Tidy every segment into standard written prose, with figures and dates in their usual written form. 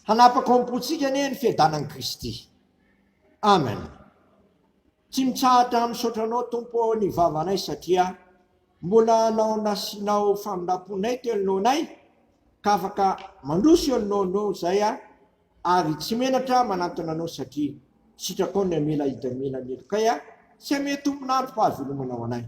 hanapaka-ompotsika anie ny fiadanan'i Kristy. Amen. Tsy mitsahatra misaotranao Tompo ny vavanay satria mbola nao nasinao famindraponay teo alohanay ka afaka mandroso alohanao zay ary tsy menatra manatona anao satria sitrako ny amela idamela melokay tsy ame tomponandro fahavelomanao anay.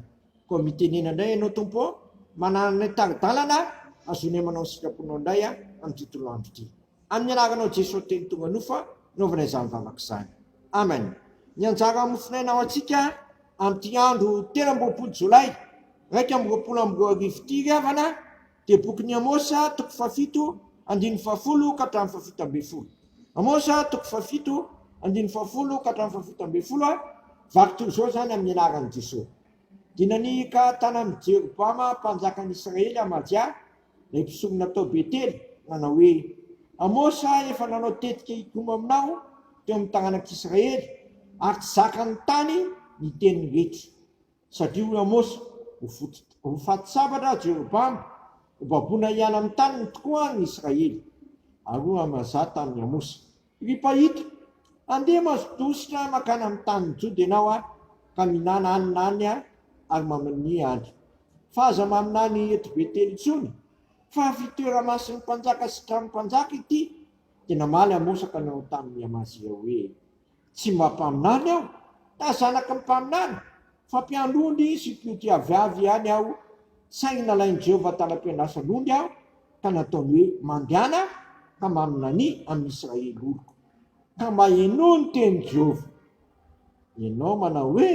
Koa mitenena indray ianao Tompo manana ny taridalana azonay manao ny sitraponao indray amin'ny tontolo andro ity. Amin'ny anaranao Jesosy teny tonga nofa naovanay izany vavaka izany. Amen. Ny anjara mofinainao antsika amin'ity andro 13 Jolay 2024 ity avana dia bokin'ny Amosa 7:7 andiny 10 ka hatramin'ny 17. Amosa 7:7 andiny 10 ka hatramin'ny 17 vaky toy izao zany amin'ny anaran'i Jesosy. Dinany ka tanan'i Jeroboama mpanjakan'Israely Amadia ilay mpisongona tao Betely manao hoe Amosa efa nanao tetika hikomo aminao teo amin'ny tagnanak'Israely ary tsy zakany tany ny teniny rehetra satria hoy Amosa ho faty sabatra Jeroboama ho baboana hiala amin'ny taniny tokoa ny Israely. Ary hoy Amaza tamin'ny Amosa ry mpahita andeha mazodositra makany amin'ny tanin'ny Jody ianao ka minana haninany ary mamania andro fa aza maminany eto Betely intsony fa fitoera-mason'ny mpanjaka sy tranom-mpanjaka ity. Tena maly Amosa ka nanao tamin'ny Amazia hoe tsy mba mpaminany aho ta zanaky ny mpaminany fa mpiandrondy sy mpiotiaviavy ihany aho saingy nalain'i Jehovah tana-pianasa londy aho ka nataony hoe mandehana ka maminany amin'ny Israely oloko ka mba enoa ny teny Jehovah. Ianao manao hoe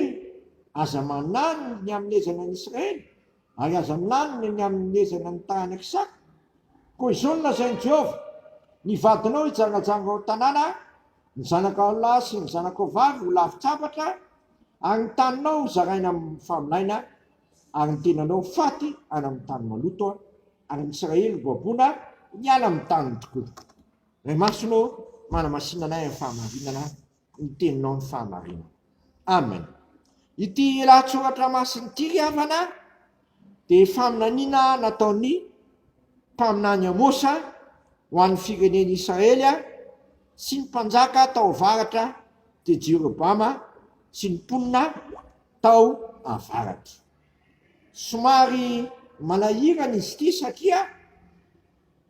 aza maminany ny amin'ny ezana ny Israely ary aza minany ny amin'ny ezana ny tanàna kisaka. Koa izao no lazain'i Jehovah ny vadinao hijangajanga ao tanàna, ny zanakao lahy sy ny zanakao vavy ho lafitsapatra ary ny taninao ho zaraina amin'ny faminaina ary ny tenanao faty any amin'ny tany maloto ary ny Israely baboana hiala amin'ny taniny tokoa. Ray masonao manamasinanay amin'ny fahamarinana ny teninao ny fahamarinana. Amen. Ity lahatsoratra masiny ity ry havana dia faminaniana nataony mpaminany Amosa ho an'ny fireneny Israely sy ny mpanjaka tao avaratra dia Jeroboama sy ny mponina tao avaratra. Somary manahirana izy ity satria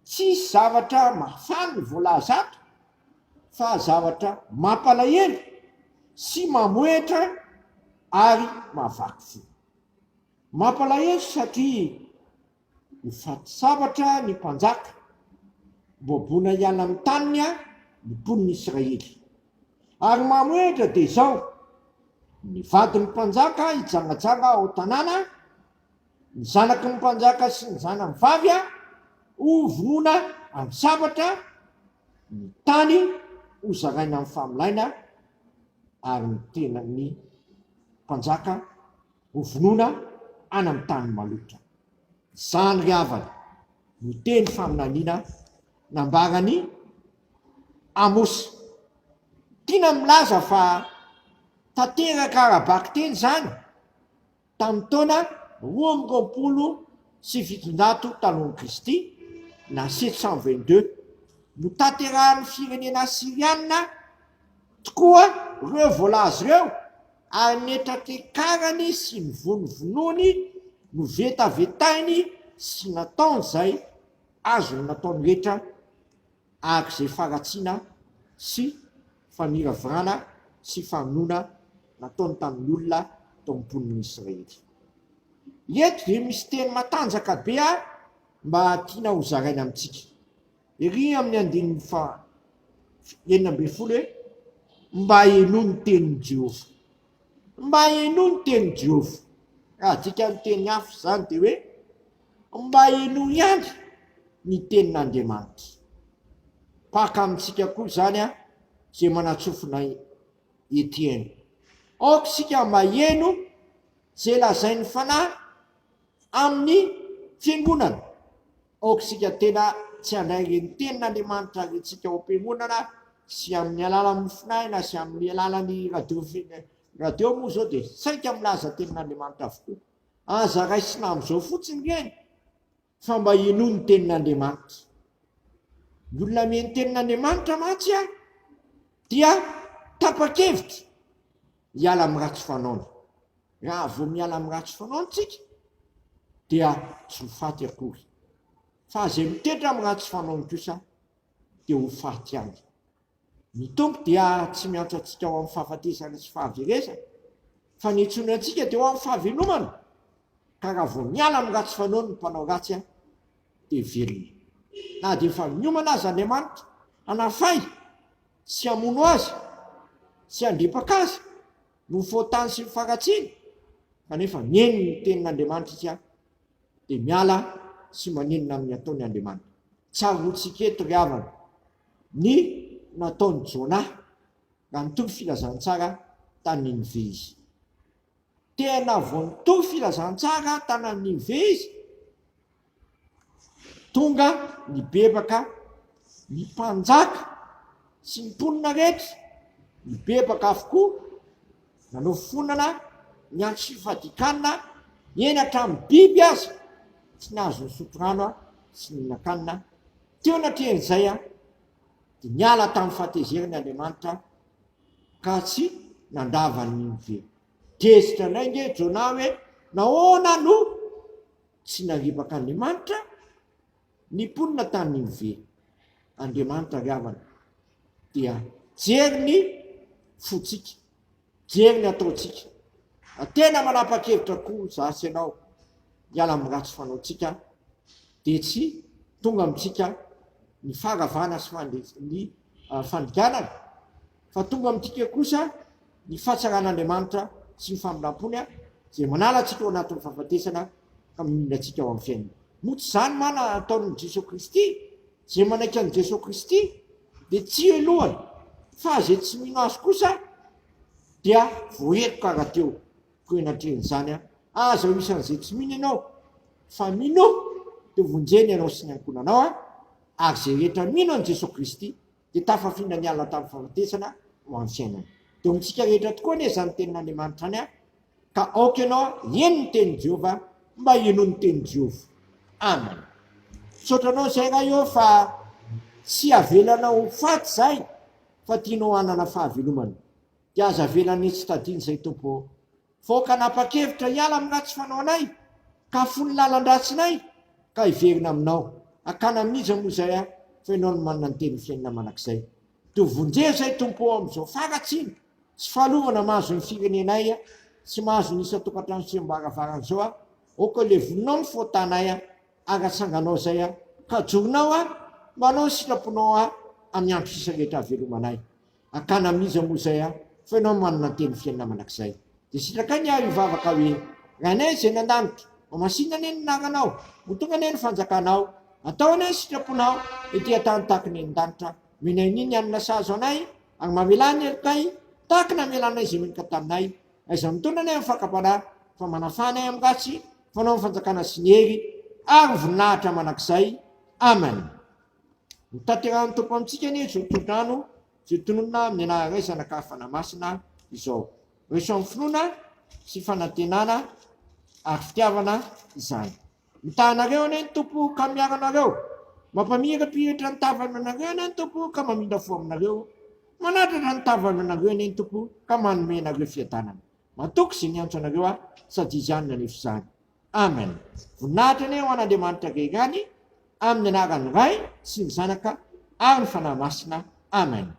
tsy zavatra mafana voalaza ato fa zavatra mampalahelo sy mamoetra ary mavaky fo. Mampalahelo satria mifaty sabatra ny mpanjaka baboana hiala amin'ny taniny ny mponina Israely ary mamoetra dia izao ny vadin'ny mpanjaka hijangajanga ao tanàna, ny zanaky ny mpanjaka sy ny zanany vavy ho vonoina amin'ny sabatra, ny tany ho zaraina amin'ny familaina ary ny tenany mpanjaka ho vonoina any amin'ny tany maloto. Zany ry havana no teny faminaniana nambarany Amosa. Tiana milaza fa tanteraka arabaky teny zany tamin'ny taona 2017 talohan'i Kristy na 722 no tanterahan'ny firenena Siriana tokoa ireo voalaza ireo ary netratekarany sy ny vonovonony no vetavetainy sy nataony zay azony nataony rehetra araka izay faratsiana sy famiravorana sy famonoana nataony tamin'ny olona tao am-ponin'ny Israely. Eto dia misy teny matanjaka be mba tiana ho zaraina amintsika. Ery amin'ny andininy 19 hoe mba eno ny tenin'i Jehovah. Mba eno ny tenin'i Jehovah. Raha dika ny teny hafa zany dia hoe mba eno ihany ny tenin'Andriamanitra. Paka amintsika koa zany zay manatsofina Etienne. Aoka sika mba eno zay lazain'ny fanahy amin'ny fiangonana. Aoka sika tena tsy handray reny tenin'Andriamanitra rentsika ao am-piangonana sy amin'ny alalan'ny finaina sy amin'ny alalan'ny radio moa zao dia saika milaza tenin'Andriamanitra avokoa. Aza raisina amin'izao fotsiny reny fa mba eno ny tenin'Andriamanitra. ny olona mihaino tenin'Andriamanitra matsy a dia tapa-kevitra hiala amin'ny ratsy fanaony. Raha vao miala amin'ny ratsy fanaontsika dia tsy ho faty akory, fa zay mitetra amin'ny ratsy fanaony kosa dia ho faty any. Ny tompo dia tsy miantso antsika ho amin'ny fahafatesana sy fahaverezana, fa ny antsoina antsika dia ho amin'ny fahavelomana. Ka raha vao miala amin'ny ratsy fanaony ny mpanao ratsy a dia velona. Na dia efa miomana azy Andriamanitra hanafay sy hamono azy sy handrepaka azy no fotany sy mifaratsiny, kanefa mienina ny tenin'Andriamanitra isika dia miala sy manenina amin'ny ataony Andriamanitra. Tsara ho tsika eto ry havana ny nataony Jona raha nitovy filazantsara tany Ninive izy. Tena vao nitovy filazantsara tany Ninive izy, tonga ny bebaka, ny mpanjaka sy ny mponina rehetra, ny bebaka avokoa, nanao fonana, niantso fifadikanana, eny hatramin'ny biby aza tsy nahazo nisotro rano sy nihinan-kanina. Teo natrehan'izay dia niala tamin'ny fahatezerany Andriamanitra ka tsy nandrava ny Ninive. Gezitra indray nge Jona hoe nahoana no tsy narebaka Andriamanitra ny mponina tany Ninive. Andriamanitra ry havana dia jery ny fotsika, jery ny ataontsika. Tena manapa-kevitra koa zasy ianao hiala amin'ny ratsy fanaontsika dia tsy tonga amintsika ny faharavana sy ny fandriganana, fa tonga amintsika kosa ny fahatsaran'Andriamanitra sy ny faminam-pony zay manala antsika ao anatin'ny fahafatesana ka mihina antsika ao amin'ny fiainana. Moa tsy zany mana ataon'i Jesosy Kristy, zay manaiky an'i Jesosy Kristy dia tsy elohany, fa zay tsy mino azy kosa dia voetoka rahateo. Koa enatrehan'izany aza ho isan'izay tsy mino ianao, fa mino dia vonjeny ianao sy ny ankonanao ary zay rehetra mino an'i Jesosy Kristy dia tafafina ny alina tamin'ny fahafatesana ho amin'ny fiainana. Dia amintsika rehetra tokoa anie izany tenin'Andriamanitra any ka aoka ianao eny ny tenin'i Jehova mba hienoa ny tenin'i Jehova. Amen. Sotranao izay raha eo fa tsy avelanao ho faty izay, fa tianao hanana fahavelomana. Dia aza avelany tsy tadiany izay tompo, voaka napa-kevitra hiala amin'ny ratsy fanaonay ka fony lalan-dratsinay ka hiverina aminao. Akana amin'iza moa izay fa ianao no manana ny teny fiainana manak'izay. Dia vonjeo izay tompo amin'izao faratsiny sy fahalovana mahazo ny firenenay sy mahazo ny isa-tokantrano sy mibaravarana izao aoka le voninao ny fotanay ary atsanganao izay ka jorinao mba anao sitraponao amin'ny andro sisa rehetra havelomanay. Akana amin'iza moa izay fa ianao manana ny teny fiainana manak'izay. Dia sitraka ny hivavaka hoe rahanay izay nan-danitra, mamasina ane ny naranao, ho tonga ane ny fanjakanao, atao ane ny sitraponao ety tany tahaka ny an-danitra. Minay niny hanina sazo anay ary mamelany elokay tahaka namelanay izay meloka taminay, aiza mitondra anay amin'ny fakapanahy fa manafanay amin'ny ratsy, fanao ny fanjakana sy ny hery ary voninahitra manak'izay. Amen. Mitanterahan'ny tompo amintsika anie izao tondrano izay tononona amin'ny anararaisana ka fanamasina izao. Reso amin'ny finoana sy fanantenana ary fitiavana izany. Mitahanareo anie ny tompo ka miaranareo, mampamirapiratra ny tavananareo anie ny tompo ka mamindra fo aminareo, manatratra ny tavananareo anie ny tompo ka manomenareo fiadanana. Matoky izay niantso anareo sady izy ihany nanefa izany. Amen. Voninahitra anie ho an'Andriamanitra rerany amin'ny anaran'ny Ray sy ny Zanaka ary ny fanahy masina. Amen.